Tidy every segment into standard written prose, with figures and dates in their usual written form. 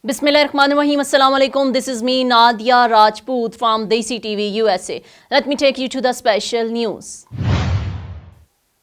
Bismillahirrahmanirrahim. Assalamu alaikum. This is me, Nadia Rajput from Desi TV USA. Let me take you to the special news.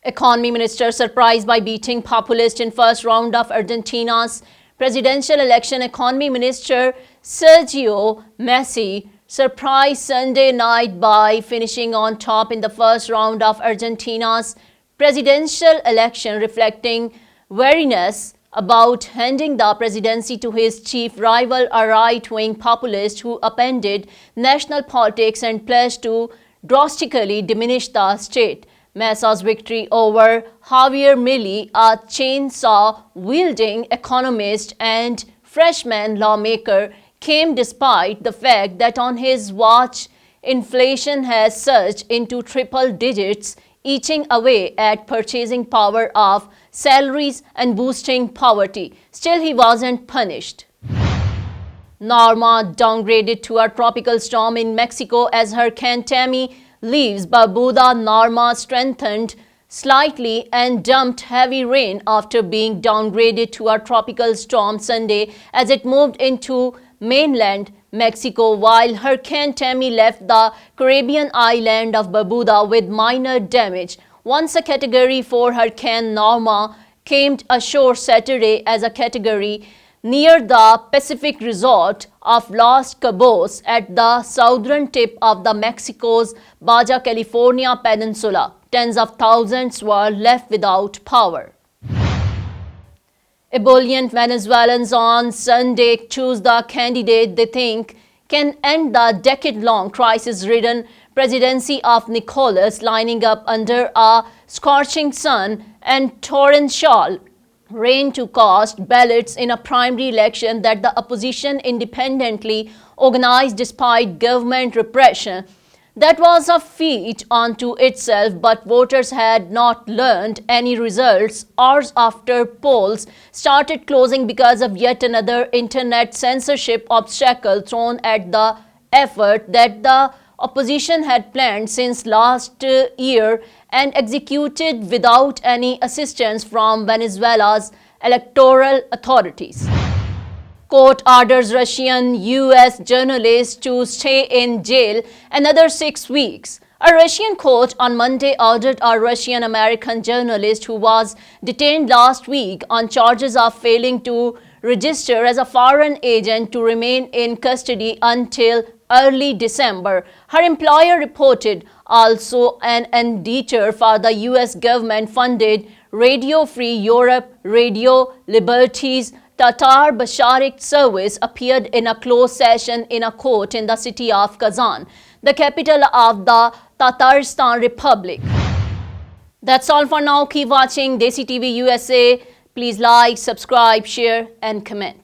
Economy Minister surprised by beating populist in first round of Argentina's presidential election. Economy Minister Sergio Messi surprised Sunday night by finishing on top in the first round of Argentina's presidential election, reflecting wariness about handing the presidency to his chief rival, a right-wing populist who upended national politics and pledged to drastically diminish the state. Mesa's victory over Javier Milei, a chainsaw-wielding economist and freshman lawmaker, came despite the fact that on his watch, inflation has surged into triple digits, eating away at purchasing power of salaries and boosting poverty. Still, he wasn't punished. Norma downgraded to a tropical storm in Mexico as Hurricane Tammy leaves Barbuda. Norma strengthened slightly and dumped heavy rain after being downgraded to a tropical storm Sunday as it moved into mainland Mexico, while Hurricane Tammy left the Caribbean island of Barbuda with minor damage. Once a Category 4 Hurricane, Norma came ashore Saturday as a category near the Pacific resort of Los Cabos at the southern tip of the Mexico's Baja California peninsula. Tens of thousands were left without power. Ebullient Venezuelans on Sunday choose the candidate they think can end the decade-long crisis-ridden presidency of Nicolas, lining up under a scorching sun and torrential rain to cast ballots in a primary election that the opposition independently organized despite government repression. That was a feat unto itself, but voters had not learned any results hours after polls started closing because of yet another internet censorship obstacle thrown at the effort that the opposition had planned since last year and executed without any assistance from Venezuela's electoral authorities. Court orders Russian U.S. journalist to stay in jail another 6 weeks. A Russian court on Monday ordered a Russian-American journalist who was detained last week on charges of failing to register as a foreign agent to remain in custody until early December. Her employer reported also an indictment for the U.S. government-funded Radio Free Europe, Radio Liberties, Tatar Basharik service appeared in a closed session in a court in the city of Kazan, the capital of the Tatarstan Republic. That's all for now. Keep watching Desi TV USA. Please like, subscribe, share and comment.